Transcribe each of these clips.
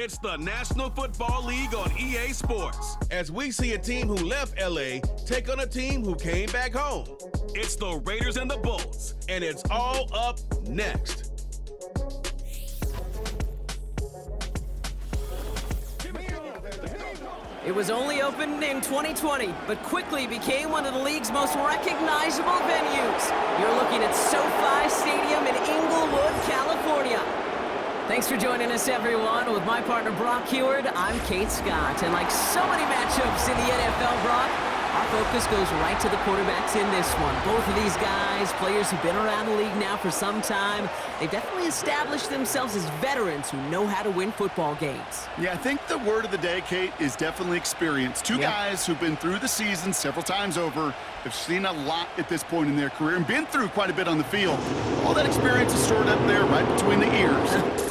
It's the National Football League on EA Sports, as we see a team who left LA take on a team who came back home. It's the Raiders and the Bulls, and it's all up next. It was only opened in 2020, but quickly became one of the league's most recognizable venues. You're looking at SoFi Stadium in Inglewood, California. Thanks for joining us, everyone. With my partner, Brock Heward, I'm Kate Scott. And like so many matchups in the NFL, Brock, our focus goes right to the quarterbacks in this one. Both of these guys, players who've been around the league now for some time, they've definitely established themselves as veterans who know how to win football games. Yeah, I think the word of the day, Kate, is definitely experience. Two guys who've been through the season several times over, have seen a lot at this point in their career, and been through quite a bit on the field. All that experience is stored up there right between the ears.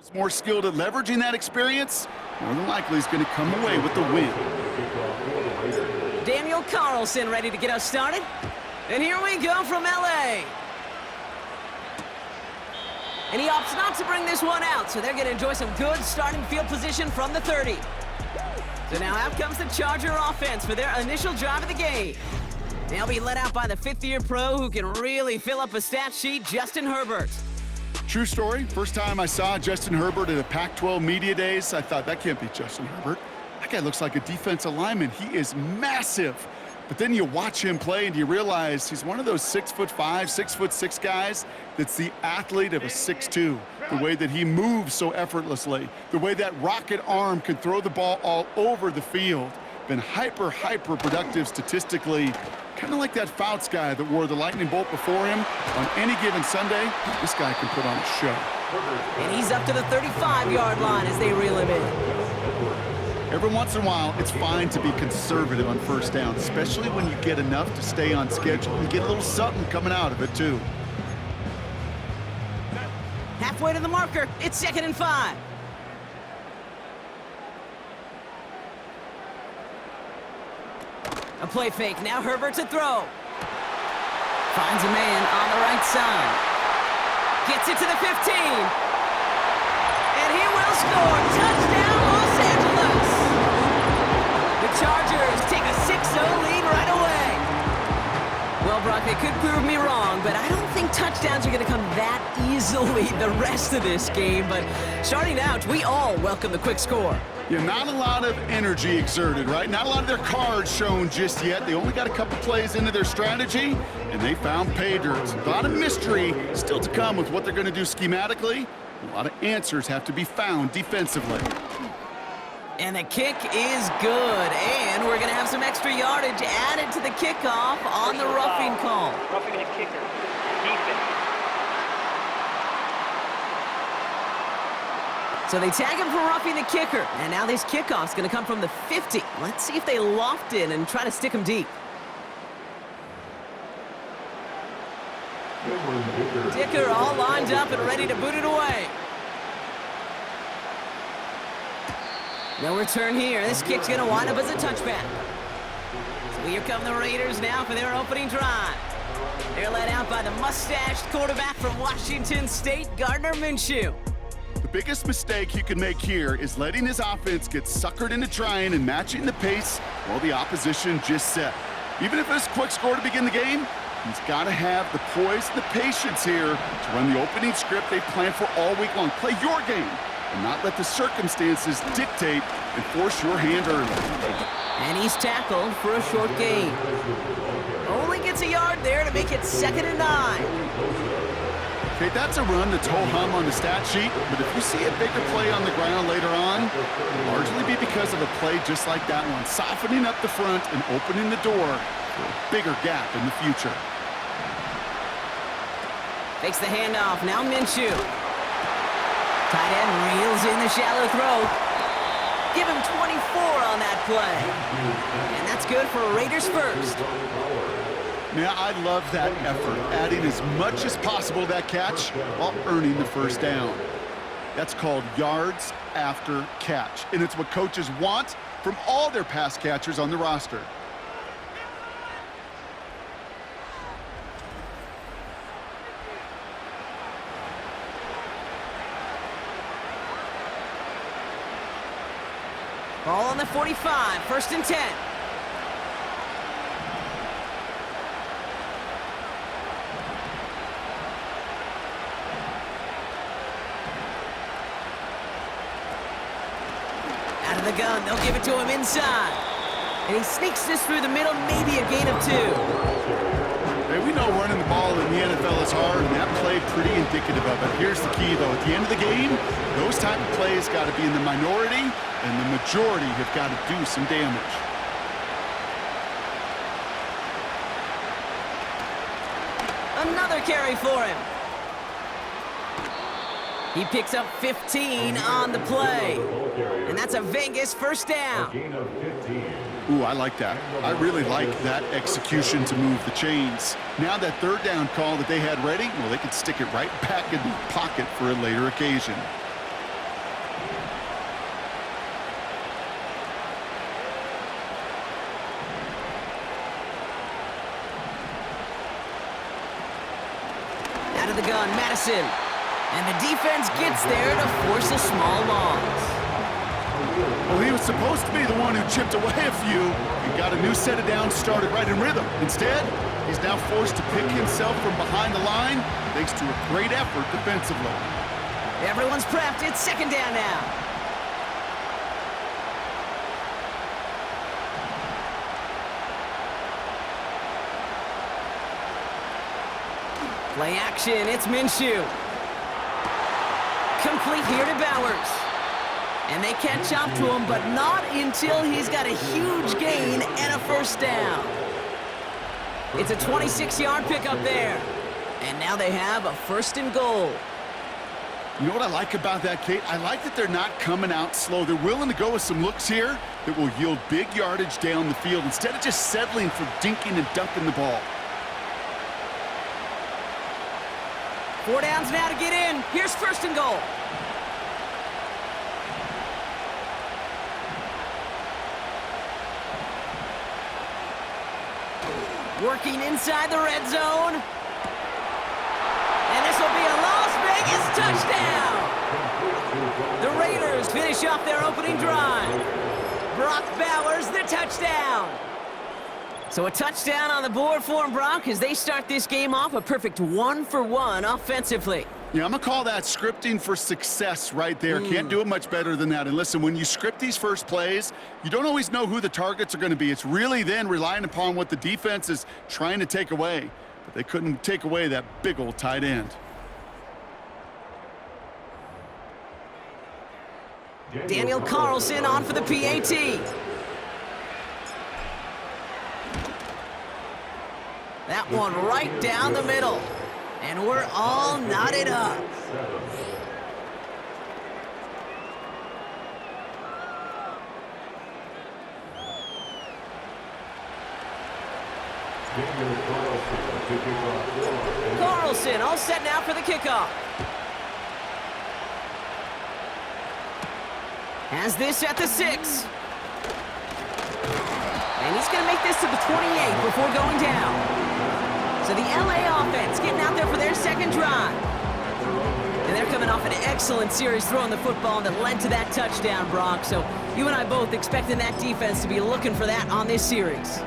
Is more skilled at leveraging that experience, more than likely he's going to come away with the win. Daniel Carlson ready to get us started. And here we go from LA. And he opts not to bring this one out, so they're going to enjoy some good starting field position from the 30. So now out comes the Charger offense for their initial drive of the game. They'll be led out by the fifth-year pro who can really fill up a stat sheet, Justin Herbert. True story. First time I saw Justin Herbert at a Pac-12 Media Days, I thought, that can't be Justin Herbert. That guy looks like a defensive lineman. He is massive. But then you watch him play and you realize he's one of those 6'5", 6'6" guys that's the athlete of a 6'2". The way that he moves so effortlessly, the way that rocket arm can throw the ball all over the field. Been hyper productive statistically. Kind of like that Fouts guy that wore the lightning bolt before him. On any given Sunday, this guy can put on a show. And he's up to the 35-yard line as they reel him in. Every once in a while, it's fine to be conservative on first down, especially when you get enough to stay on schedule and get a little something coming out of it, too. Halfway to the marker, it's 2nd and 5. A play fake, now Herbert to throw. Finds a man on the right side. Gets it to the 15. And he will score. Touchdown, Los Angeles. The Chargers take a 6-0 lead right away. Well, Brock, they could prove me wrong, but I don't think touchdowns are going to come that easily the rest of this game, but starting out, we all welcome the quick score. Yeah, not a lot of energy exerted, right? Not a lot of their cards shown just yet. They only got a couple plays into their strategy, and they found pay dirt. A lot of mystery still to come with what they're going to do schematically. A lot of answers have to be found defensively. And the kick is good, and we're going to have some extra yardage added to the kickoff on the roughing call. Roughing the kicker. Defense. So they tag him for roughing the kicker, and now this kickoff's going to come from the 50. Let's see if they loft in and try to stick him deep. Dicker all lined up and ready to boot it away. No return here. This kick's going to wind up as a touchback. So here come the Raiders now for their opening drive. They're led out by the mustached quarterback from Washington State, Gardner Minshew. The biggest mistake he could make here is letting his offense get suckered into trying and matching the pace while the opposition just set. Even if it's a quick score to begin the game, he's got to have the poise and the patience here to run the opening script they planned for all week long. Play your game and not let the circumstances dictate and force your hand early. And he's tackled for a short gain. Only gets a yard there to make it 2nd and 9. Okay, that's a run that's ho-hum on the stat sheet, but if you see a bigger play on the ground later on, it'll largely be because of a play just like that one, softening up the front and opening the door for a bigger gap in the future. Takes the handoff, now Minshew. Tight end reels in the shallow throw. Give him 24 on that play. And that's good for Raiders first. Yeah, I love that effort, adding as much as possible to that catch while earning the first down. That's called yards after catch, and it's what coaches want from all their pass catchers on the roster. Ball on the 45, 1st and 10. Out of the gun, they'll give it to him inside. And he sneaks this through the middle, maybe a gain of 2. Hey, we know running the ball in the NFL is hard, and that play pretty indicative of it. Here's the key, though. At the end of the game, those type of plays got to be in the minority, and the majority have got to do some damage. Another carry for him. He picks up 15 on the play. And that's a Vegas first down. Ooh, I like that. I really like that execution to move the chains. Now that 3rd down call that they had ready, well, they could stick it right back in the pocket for a later occasion. Out of the gun, Madison. And the defense gets there to force a small loss. Well, he was supposed to be the one who chipped away a few and got a new set of downs started right in rhythm. Instead, he's now forced to pick himself from behind the line thanks to a great effort defensively. Everyone's prepped. It's 2nd down now. Play action. It's Minshew. Complete here to Bowers. And they catch up to him, but not until he's got a huge gain and a 1st down. It's a 26-yard pickup there. And now they have a 1st and goal. You know what I like about that, Kate? I like that they're not coming out slow. They're willing to go with some looks here that will yield big yardage down the field instead of just settling for dinking and dunking the ball. 4 downs now to get in. Here's 1st and goal. Working inside the red zone. And this will be a Las Vegas touchdown. The Raiders finish off their opening drive. Brock Bowers, the touchdown. So a touchdown on the board for them, Brock, as they start this game off a perfect 1-for-1 offensively. Yeah, I'm going to call that scripting for success right there. Can't do it much better than that. And listen, when you script these first plays, you don't always know who the targets are going to be. It's really then relying upon what the defense is trying to take away. But they couldn't take away that big old tight end. Daniel Carlson on for the PAT. That one right down the middle. And we're all knotted up. Carlson all set now for the kickoff. Has this at the 6. And he's going to make this to the 28 before going down. So the LA offense getting out there for their second drive. And they're coming off an excellent series throwing the football that led to that touchdown, Brock. So you and I both expecting that defense to be looking for that on this series.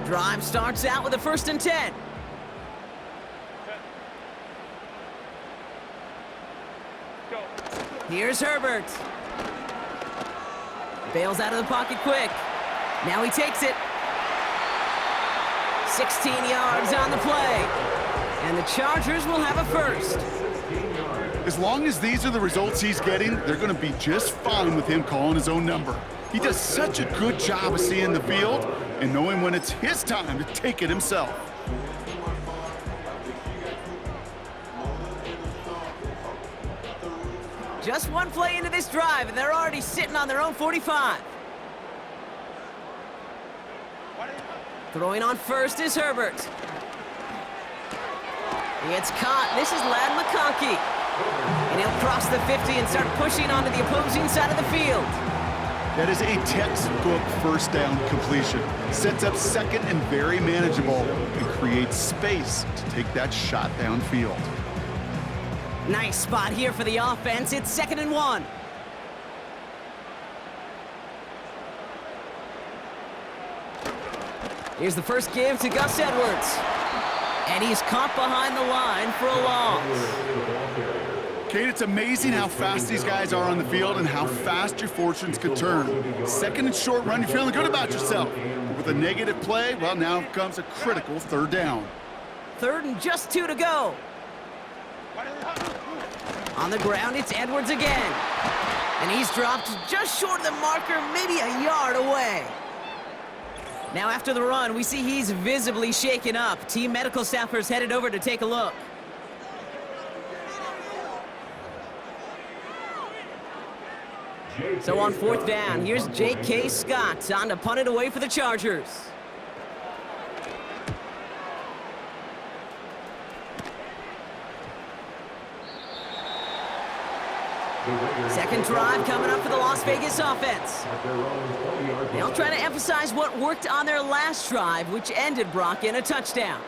Drive starts out with a 1st and 10. Here's Herbert. Bails out of the pocket quick. Now he takes it. 16 yards on the play. And the Chargers will have a 1st. As long as these are the results he's getting, they're going to be just fine with him calling his own number. He does such a good job of seeing the field and knowing when it's his time to take it himself. Just one play into this drive, and they're already sitting on their own 45. Throwing on 1st is Herbert. He gets caught. This is Ladd McConkey. And he'll cross the 50 and start pushing onto the opposing side of the field. That is a textbook 1st down completion. Sets up 2nd and very manageable and creates space to take that shot downfield. Nice spot here for the offense. It's 2nd and 1. Here's the first give to Gus Edwards. And he's caught behind the line for a loss. Kate, it's amazing how fast these guys are on the field and how fast your fortunes could turn. 2nd and short run, you're feeling good about yourself. But with a negative play, well, now comes a critical 3rd down. 3rd and just 2 to go. On the ground, it's Edwards again. And he's dropped just short of the marker, maybe a yard away. Now after the run, we see he's visibly shaken up. Team medical staffers headed over to take a look. So on 4th down, here's J.K. Scott on to punt it away for the Chargers. Second drive coming up for the Las Vegas offense. They'll try to emphasize what worked on their last drive, which ended, Brock, in a touchdown.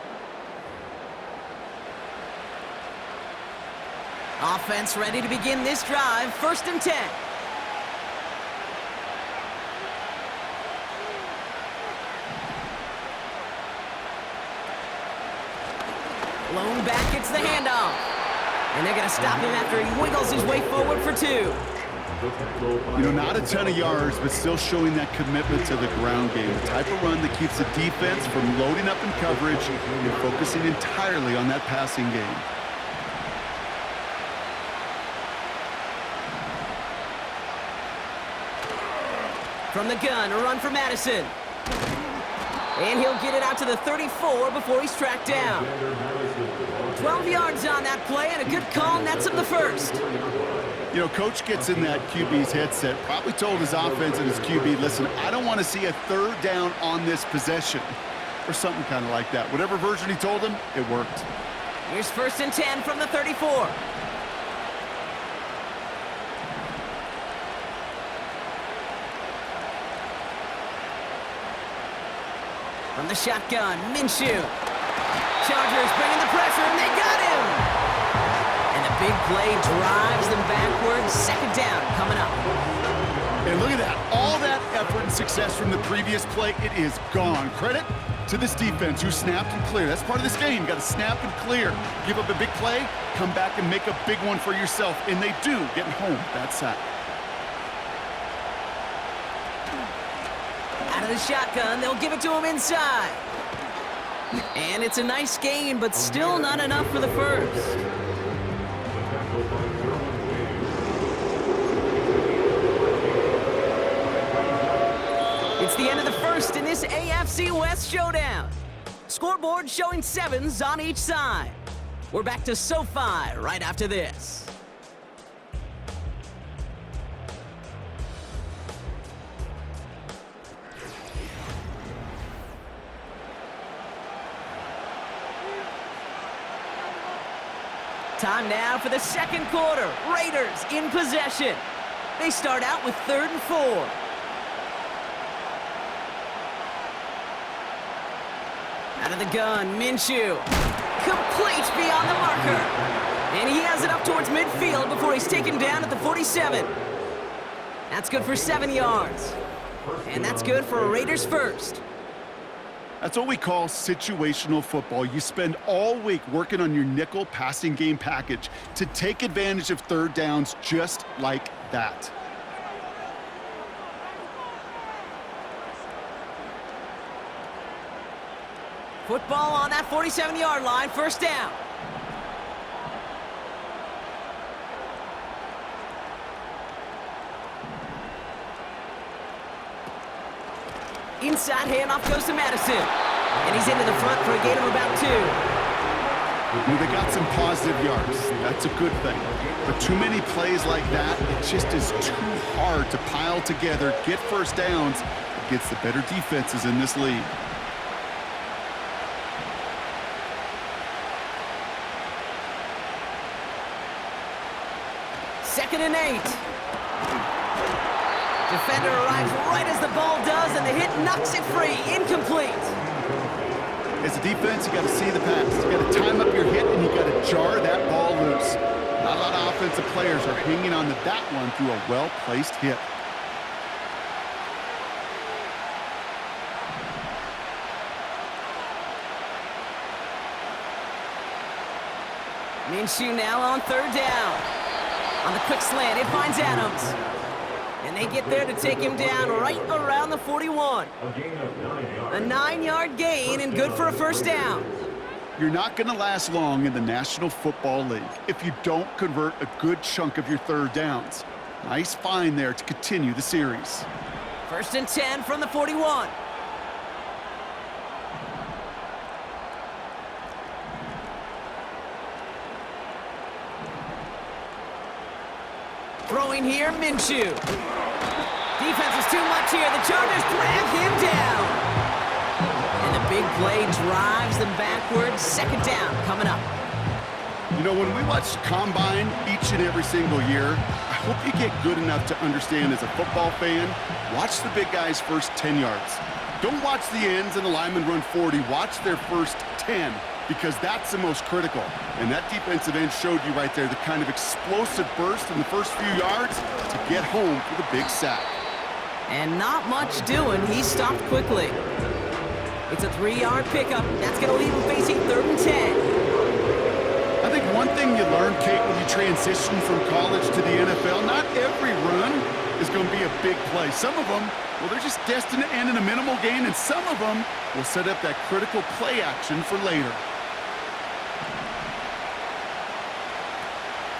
Offense ready to begin this drive, 1st and 10. Blown back, gets the handoff. And they're going to stop him after he wiggles his way forward for 2. You know, not a ton of yards, but still showing that commitment to the ground game. The type of run that keeps the defense from loading up in coverage and focusing entirely on that passing game. From the gun, a run for Madison. And he'll get it out to the 34 before he's tracked down. 12 yards on that play, and a good call nets him the 1st. You know, coach gets in that QB's headset, probably told his offense and his QB, listen, I don't want to see a 3rd down on this possession, or something kind of like that. Whatever version he told him, it worked. Here's 1st and 10 from the 34. From the shotgun, Minshew. Chargers bringing the pressure, and they got him! And the big play drives them backwards. 2nd down coming up. And look at that. All that effort and success from the previous play, it is gone. Credit to this defense who snapped and clear. That's part of this game. You got to snap and clear. Give up a big play, come back and make a big one for yourself. And they do, getting home that sack. Out of the shotgun, they'll give it to him inside. And it's a nice gain, but still not enough for the first. It's the end of the first in this AFC West showdown. Scoreboard showing 7s on each side. We're back to SoFi right after this. Time now for the second quarter. Raiders in possession. They start out with 3rd and 4. Out of the gun, Minshew. Complete beyond the marker. And he has it up towards midfield before he's taken down at the 47. That's good for 7 yards. And that's good for a Raiders first. That's what we call situational football. You spend all week working on your nickel passing game package to take advantage of 3rd downs just like that. Football on that 47-yard line, first down. Inside handoff goes to Madison. And he's into the front for a gain of about 2. Well, they got some positive yards. That's a good thing. But too many plays like that, it just is too hard to pile together, get first downs against the better defenses in this league. Second and 8. Defender arrives right as the ball does, and the hit knocks it free. Incomplete. As a defense, you got to see the pass. You got to time up your hit, and you got to jar that ball loose. Not a lot of offensive players are hanging on to that one through a well-placed hit. Minshew now on 3rd down. On the quick slant, it finds Adams. And they get there to take him down right around the 41. A 9-yard gain and good for a first down. You're not going to last long in the National Football League if you don't convert a good chunk of your 3rd downs. Nice find there to continue the series. 1st and 10 from the 41. Throwing here, Minshew. Defense is too much here. The Chargers drag him down. And the big play drives them backwards. 2nd down coming up. You know, when we watch Combine each and every single year, I hope you get good enough to understand as a football fan, watch the big guys' first 10 yards. Don't watch the ends and the linemen run 40. Watch their first 10. Because that's the most critical. And that defensive end showed you right there the kind of explosive burst in the first few yards to get home for the big sack. And not much doing. He stopped quickly. It's a 3-yard pickup. That's going to leave him facing 3rd and 10. I think one thing you learn, Kate, when you transition from college to the NFL, not every run is going to be a big play. Some of them, well, they're just destined to end in a minimal gain, and some of them will set up that critical play action for later.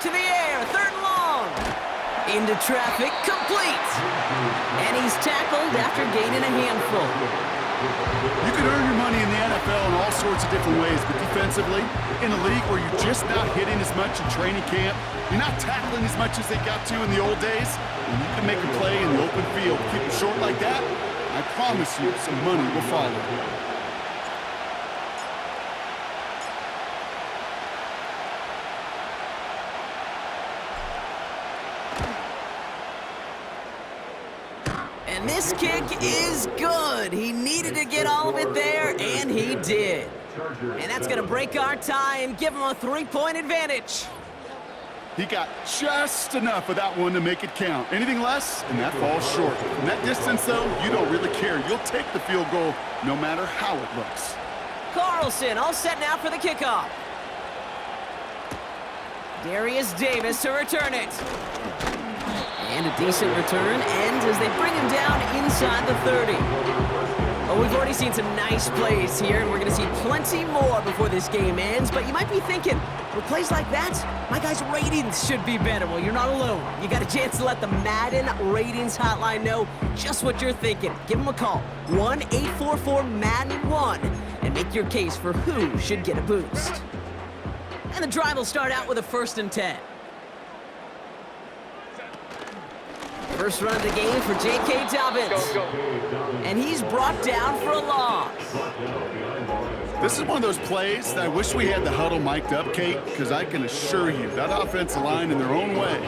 To the air, 3rd and long. Into traffic, complete. And he's tackled after gaining a handful. You can earn your money in the NFL in all sorts of different ways, but defensively, in a league where you're just not hitting as much in training camp, you're not tackling as much as they got to in the old days, and you can make a play in the open field. Keep it short like that, I promise you some money will follow. And this kick is good. He needed to get all of it there, and he did. And that's going to break our tie and give him a 3-point advantage. He got just enough of that one to make it count. Anything less, and that falls short. From that distance, though, you don't really care. You'll take the field goal no matter how it looks. Carlson all set now for the kickoff. Darius Davis to return it. And a decent return ends as they bring him down inside the 30. Oh, we've already seen some nice plays here, and we're going to see plenty more before this game ends. But you might be thinking, with plays like that, my guys' ratings should be better. Well, you're not alone. You got a chance to let the Madden Ratings Hotline know just what you're thinking. Give them a call, 1-844-MADDEN-1, and make your case for who should get a boost. And the drive will start out with a 1st and 10. First run of the game for J.K. Dobbins. And he's brought down for a loss. This is one of those plays that I wish we had the huddle mic'd up, Kate, because I can assure you that offensive line in their own way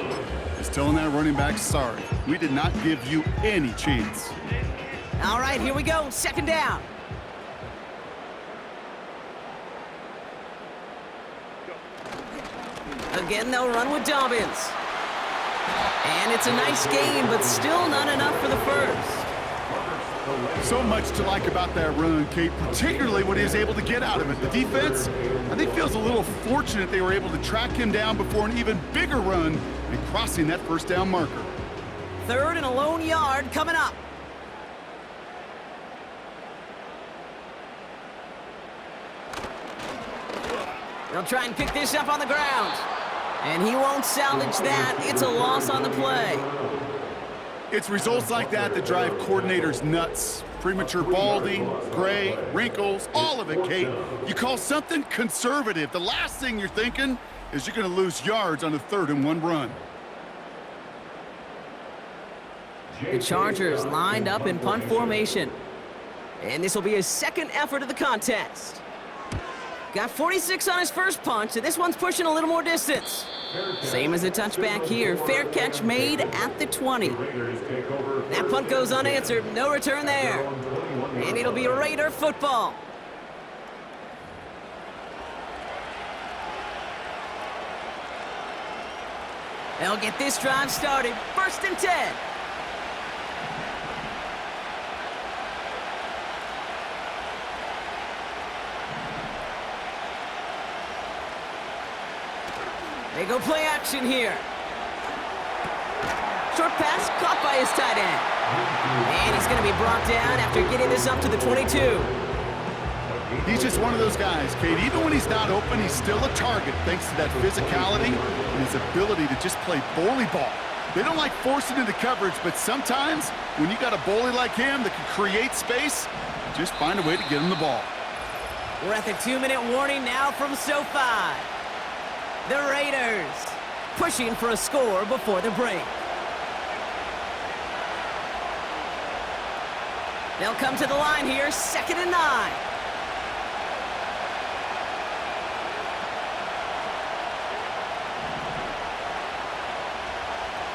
is telling that running back, sorry, we did not give you any chance. All right, here we go, 2nd down. Again, they'll run with Dobbins. And it's a nice gain, but still not enough for the first. So much to like about that run, Kate, particularly what he was able to get out of it. The defense, I think, feels a little fortunate they were able to track him down before an even bigger run and crossing that 1st down marker. 3rd and a lone yard coming up. They'll try and pick this up on the ground. And he won't salvage that. It's a loss on the play. It's results like that that drive coordinators nuts. Premature balding, gray, wrinkles, all of it, Kate. You call something conservative. The last thing you're thinking is you're going to lose yards on a 3rd and 1 run. The Chargers lined up in punt formation. And this will be his 2nd effort of the contest. Got 46 on his first punch, so this one's pushing a little more distance. Same as the touchback here. Fair catch made at the 20. That punt goes unanswered. No return there. And it'll be Raider football. They'll get this drive started. 1st and 10. They go play action here. Short pass caught by his tight end. And he's going to be brought down after getting this up to the 22. He's just one of those guys, Kate. Even when he's not open, he's still a target thanks to that physicality and his ability to just play bully ball. They don't like forcing into coverage, but sometimes when you got a bully like him that can create space, just find a way to get him the ball. We're at the 2-minute warning now from SoFi. The Raiders pushing for a score before the break. They'll come to the line here, 2nd and 9.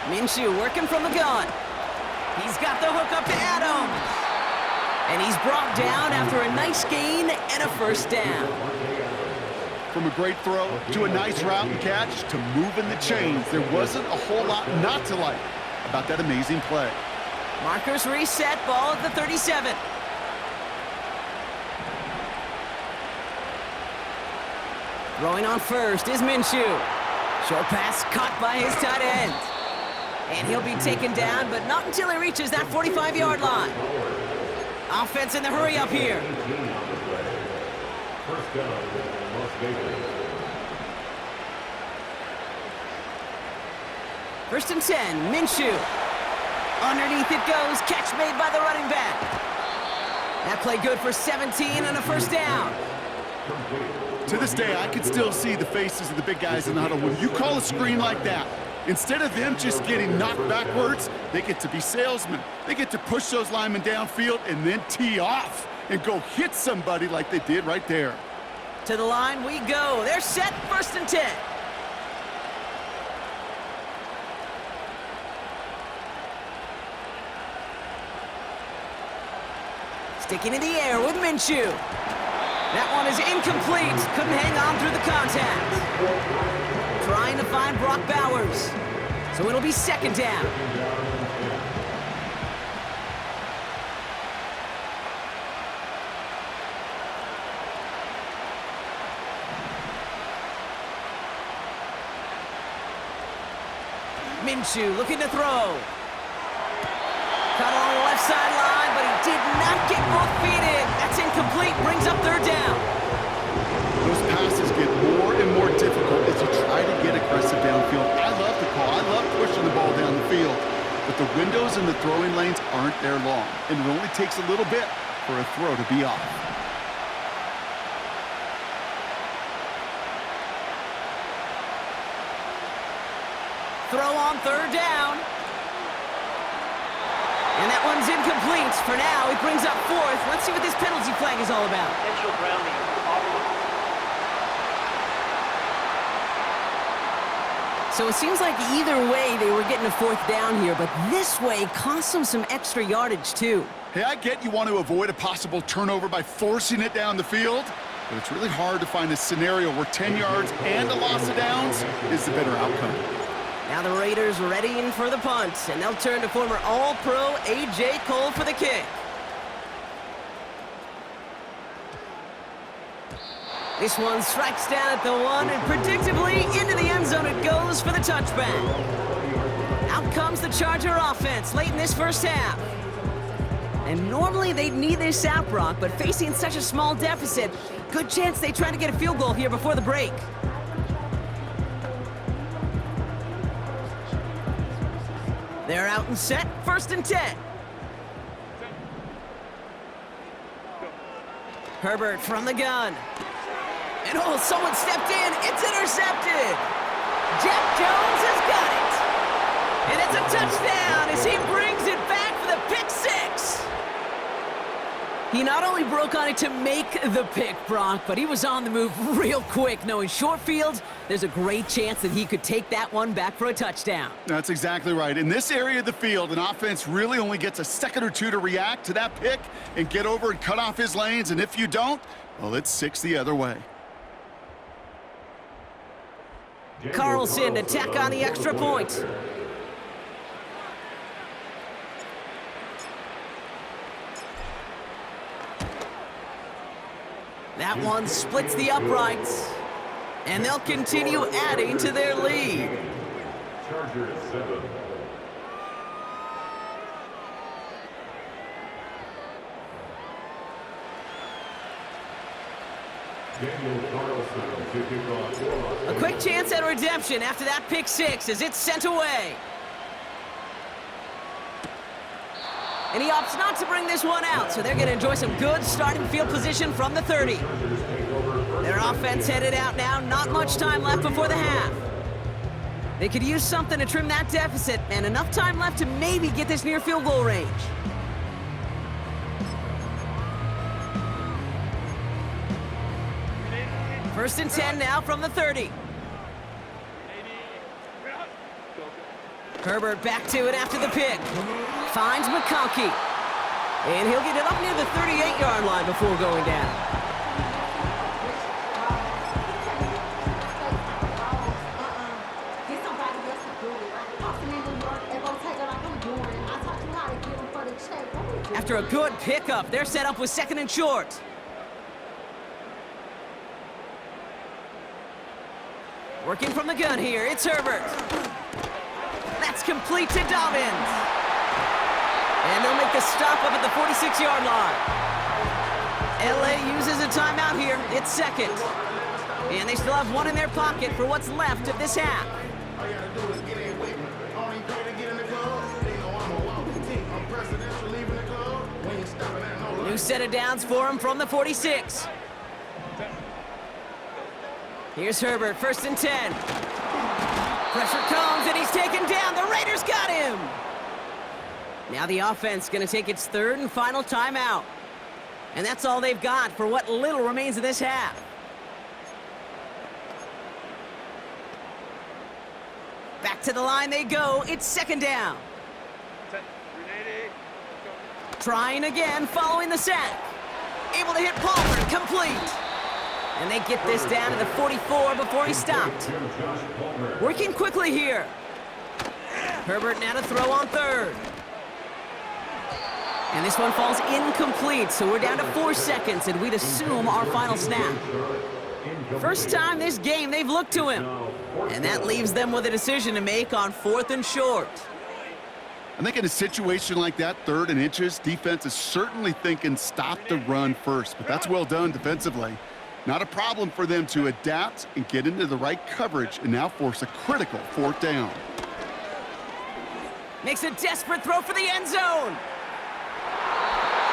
Minshew working from the gun. He's got the hook up to Adams. And he's brought down after a nice gain and a 1st down. From a great throw to a nice route and catch to moving the chains, there wasn't a whole lot not to like about that amazing play. Markers reset, ball at the 37. Throwing on first is Minshew. Short pass caught by his tight end. And he'll be taken down, but not until he reaches that 45-yard line. Offense in the hurry up here. First and 10, Minshew. Underneath it goes, catch made by the running back. That play good for 17 and a 1st down. To this day, I can still see the faces of the big guys in the huddle. When you call a screen like that, instead of them just getting knocked backwards, they get to be salesmen. They get to push those linemen downfield and then tee off and go hit somebody like they did right there. To the line we go. They're set, 1st and 10. Sticking in the air with Minshew. That one is incomplete. Couldn't hang on through the contact. trying to find Brock Bowers. So it'll be second down. Minshew looking to throw. Cut along the left sideline, but he did not get both feet in. That's incomplete, brings up third down. Those passes get more and more difficult as you try to get aggressive downfield. I love the call. I love pushing the ball down the field. But the windows in the throwing lanes aren't there long, and it only takes a little bit for a throw to be off. Throw on third down. And that one's incomplete. For now, it brings up fourth. Let's see what this penalty flag is all about. Potential grounding. So it seems like either way they were getting a fourth down here, but this way cost them some extra yardage too. Hey, I get you want to avoid a possible turnover by forcing it down the field, but it's really hard to find a scenario where 10 yards and a loss of downs is the better outcome. Now the Raiders readying for the punt, and they'll turn to former All-Pro A.J. Cole for the kick. This one strikes down at the one, and predictably into the end zone it goes for the touchback. Out comes the Charger offense late in this first half. And normally they'd need this out, Brock, but facing such a small deficit, good chance they try to get a field goal here before the break. They're out and set, 1st and 10. Herbert from the gun. And oh, someone stepped in, it's intercepted. Jack Jones has got it. And it's a touchdown as he brings it back for the pick six. He not only broke on it to make the pick, Brock, but he was on the move real quick, knowing short field, there's a great chance that he could take that one back for a touchdown. That's exactly right. In this area of the field, an offense really only gets a second or two to react to that pick and get over and cut off his lanes, and if you don't, well, it's 6 the other way. Carlson to tack on the extra point. That one splits the uprights, and they'll continue adding to their lead. Chargers 7. A quick chance at redemption after that pick six as it's sent away. And he opts not to bring this one out, so they're going to enjoy some good starting field position from the 30. Their offense headed out now, not much time left before the half. They could use something to trim that deficit, and enough time left to maybe get this near field goal range. First and 10 now from the 30. Herbert back to it after the pick. Finds McConkey. And he'll get it up near the 38-yard line before going down. After a good pickup, they're set up with 2nd and short. Working from the gun here, it's Herbert. That's complete to Dobbins. And they'll make the stop up at the 46-yard line. LA uses a timeout here. It's 2nd. And they still have one in their pocket for what's left of this half. New set of downs for him from the 46. Here's Herbert, 1st and 10. Pressure comes, and he's taken down. The Raiders got him. Now the offense going to take its 3rd and final timeout. And that's all they've got for what little remains of this half. Back to the line they go. It's 2nd down. Trying again, following the sack. Able to hit Palmer, complete. And they get this down to the 44 before he stopped. Working quickly here. Herbert now to throw on third. And this one falls incomplete, so we're down to 4 seconds, and we'd assume our final snap. First time this game they've looked to him. And that leaves them with a decision to make on 4th and short. I think in a situation like that, 3rd and inches, defense is certainly thinking stop the run first, but that's well done defensively. Not a problem for them to adapt and get into the right coverage and now force a critical 4th down. Makes a desperate throw for the end zone.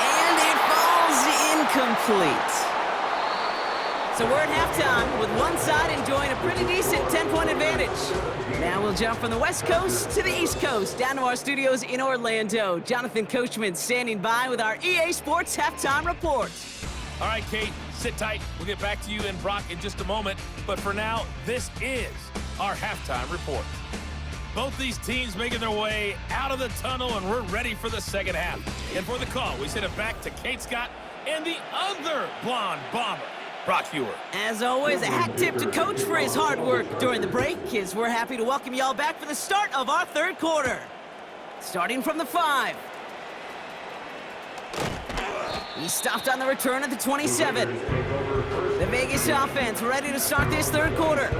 And it falls incomplete. So we're at halftime with one side enjoying a pretty decent 10-point advantage. Now we'll jump from the West Coast to the East Coast, down to our studios in Orlando. Jonathan Coachman standing by with our EA Sports Halftime Report. All right, Kate, sit tight. We'll get back to you and Brock in just a moment. But for now, this is our Halftime Report. Both these teams making their way out of the tunnel, and we're ready for the second half. And for the call, we send it back to Kate Scott and the other blonde bomber, Brock Huard. As always, a hat tip to Coach for his hard work during the break, as we're happy to welcome y'all back for the start of our 3rd quarter. Starting from the 5. He stopped on the return at the 27. The Vegas offense ready to start this 3rd quarter.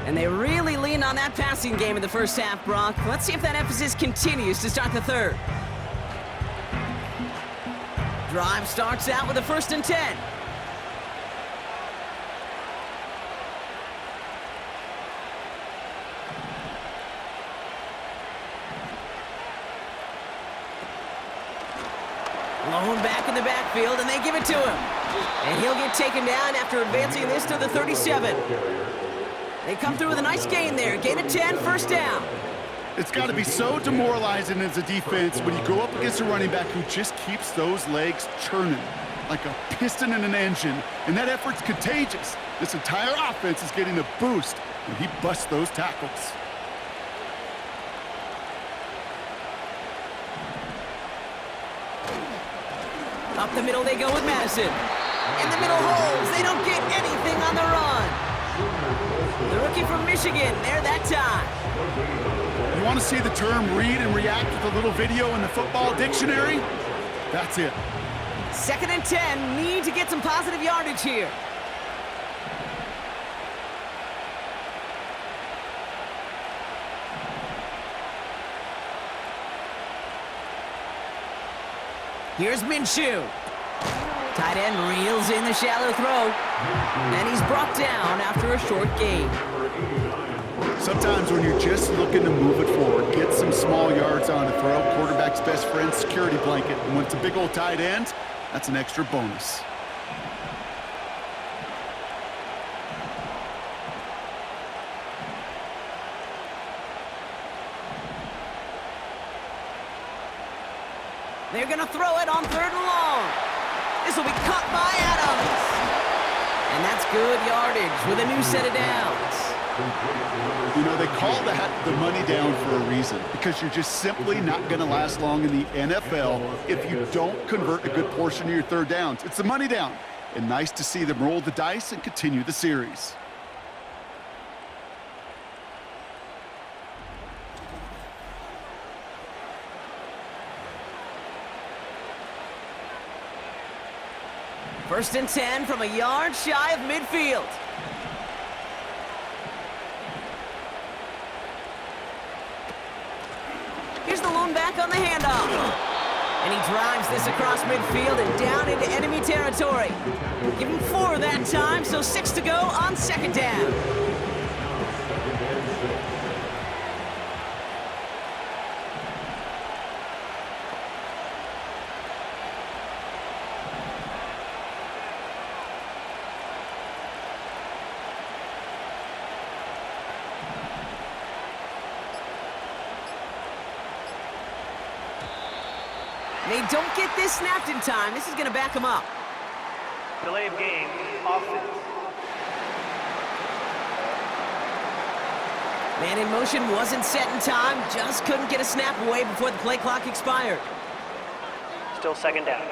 And they really leaned on that passing game in the first half, Brock. Let's see if that emphasis continues to start the 3rd. Drive starts out with a 1st and 10. Lone back in the backfield, and they give it to him. And he'll get taken down after advancing this to the 37. They come through with a nice gain there. Gain of 10, 1st down. It's got to be so demoralizing as a defense when you go up against a running back who just keeps those legs churning like a piston in an engine, and that effort's contagious. This entire offense is getting a boost when he busts those tackles. Up the middle they go with Madison. In the middle holes, they don't get anything on the run. The rookie from Michigan, there that time. You want to see the term read and react with a little video in the football dictionary? That's it. 2nd and 10, need to get some positive yardage here. Here's Minshew. Tight end reels in the shallow throw. And he's brought down after a short gain. Sometimes when you're just looking to move it forward, get some small yards on a throw, quarterback's best friend, security blanket. And when it's a big old tight end, that's an extra bonus. They're going to throw it on 3rd and long. This will be caught by Adams. And that's good yardage with a new set of downs. You know, they call that the money down for a reason, because you're just simply not going to last long in the NFL if you don't convert a good portion of your 3rd downs. It's the money down. And nice to see them roll the dice and continue the series. First and 10 from a yard shy of midfield. Here's the lone back on the handoff. And he drives this across midfield and down into enemy territory. Give him 4 that time, so 6 to go on 2nd down. They don't get this snapped in time. This is going to back them up. Delay of game, offense. Man in motion wasn't set in time. Just couldn't get a snap away before the play clock expired. Still 2nd down.